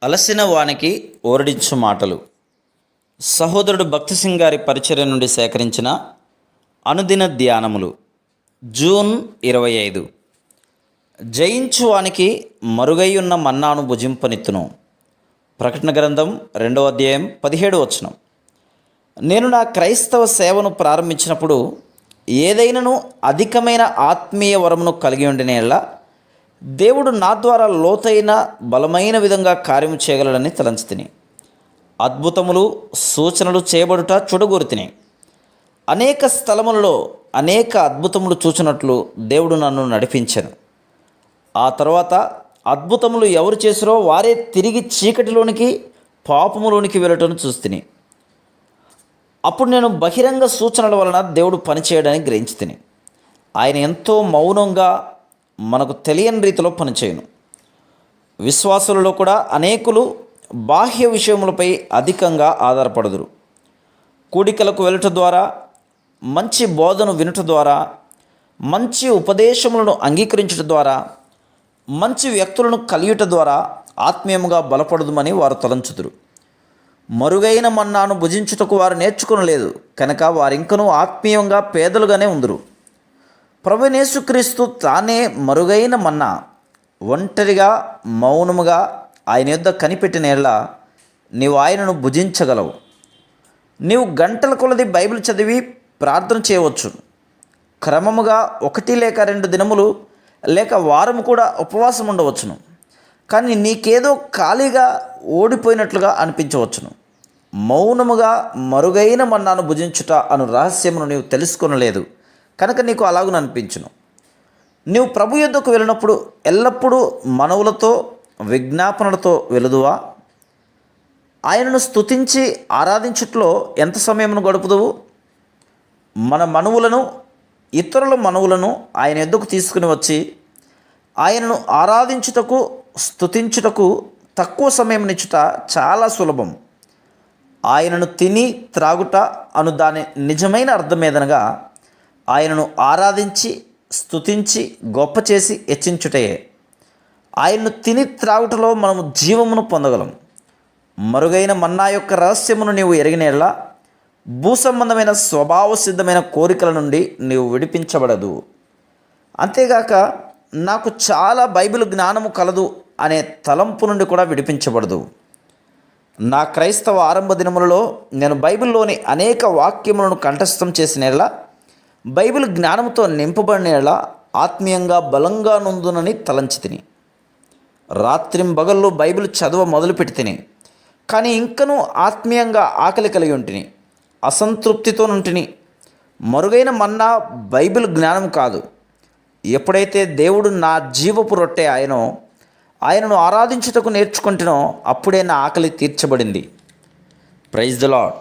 అలసిన వానికి ఓరడించు మాటలు. సహోదరుడు భక్తి సింగ్ గారి పరిచర్య నుండి సేకరించిన అనుదిన ధ్యానములు. జూన్ 25. జయించు వానికి మరుగై ఉన్న మన్నాను భుజింపనిత్తును. ప్రకటన గ్రంథం 2వ అధ్యాయం 17వ వచనం. నేను నా క్రైస్తవ సేవను ప్రారంభించినప్పుడు ఏదైనాను అధికమైన ఆత్మీయ వరమును కలిగి ఉండినేలా దేవుడు నా ద్వారా లోతైన బలమైన విధంగా కార్యము చేయగలడని తలంచితిని. అద్భుతములు సూచనలు చేయబడుట చూడగోరితిని. అనేక స్థలములలో అనేక అద్భుతములు చూచినట్లు దేవుడు నన్ను నడిపించాను. ఆ తర్వాత అద్భుతములు ఎవరు చేసిరో వారే తిరిగి చీకటిలోనికి పాపములోనికి వెళ్ళటం చూస్తిని. అప్పుడు నేను బహిరంగ సూచనల వలన దేవుడు పనిచేయడానికి గ్రహించితిని. ఆయన ఎంతో మౌనంగా మనకు తెలియని రీతిలో పనిచేయను. విశ్వాసులలో కూడా అనేకులు బాహ్య విషయములపై అధికంగా ఆధారపడుదురు. కూడికలకు వెళ్ళటం ద్వారా, మంచి బోధను వినుట ద్వారా, మంచి ఉపదేశములను అంగీకరించడం ద్వారా, మంచి వ్యక్తులను కలియుట ద్వారా ఆత్మీయముగా బలపడదుమని వారు తలంచుదురు. మరుగైన మన్నాను భుజించుటకు వారు నేర్చుకొనలేదు కనుక వారింకనూ ఆత్మీయంగా పేదలుగానే ఉందురు. ప్రభువైన యేసుక్రీస్తు తానే మరుగైన మన్నా ఒంటరిగా మౌనముగా ఆయన యొద్ద కనిపెట్టిన యెడల నీవు ఆయనను భుజించగలవు. నీవు గంటల కొలది బైబిల్ చదివి ప్రార్థన చేయవచ్చు. క్రమముగా 1 లేక 2 దినములు లేక వారం కూడా ఉపవాసం ఉండవచ్చును. కానీ నీకేదో ఖాళీగా ఓడిపోయినట్లుగా అనిపించవచ్చును. మౌనముగా మరుగైన మన్నాను భుజించుట అను రహస్యమును నీవు తెలుసుకొనలేదు కనుక నీకు అలాగున అనిపించును. నీవు ప్రభు యొద్దకు వెళ్ళినప్పుడు ఎల్లప్పుడూ మనవులతో విజ్ఞాపనలతో వెలుదువా? ఆయనను స్తుతించి ఆరాధించుట్లో ఎంత సమయమును గడుపుదువు? మన మనవులను, ఇతరుల మనవులను ఆయన యొద్దకు తీసుకుని వచ్చి ఆయనను ఆరాధించుటకు, స్తుతించుటకు తక్కువ సమయమునిచ్చుట చాలా సులభం. ఆయనను తిని త్రాగుట అను దాని నిజమైన అర్థమేదనగా ఆయనను ఆరాధించి స్తుతించి గొప్ప చేసి హెచ్చించుటయే. ఆయన్ను తిని త్రాగుటలో మనము జీవమును పొందగలం. మరుగైన మన్నా యొక్క రహస్యమును నీవు ఎరిగినేలా భూసంబంధమైన స్వభావ సిద్ధమైన కోరికల నుండి నీవు విడిపించబడదు. అంతేగాక నాకు చాలా బైబిల్ జ్ఞానము కలదు అనే తలంపు నుండి కూడా విడిపించబడదు. నా క్రైస్తవ ఆరంభ దినములలో నేను బైబిల్లోని అనేక వాక్యములను కంఠస్థం చేసినేలా బైబిల్ జ్ఞానంతో నింపబడినేలా ఆత్మీయంగా బలంగా నుందునని తలంచితిని. రాత్రింబగళ్ళు బైబిల్ చదువ మొదలుపెట్టి తిని, కానీ ఇంకనూ ఆత్మీయంగా ఆకలి కలిగి ఉంటిని, అసంతృప్తితో నుంటిని. మరుగైన మన్నా బైబిల్ జ్ఞానం కాదు. ఎప్పుడైతే దేవుడు నా జీవపు రొట్టె ఆయనను ఆరాధించుటకు నేర్చుకుంటునో అప్పుడే నా ఆకలి తీర్చబడింది. Praise the lord.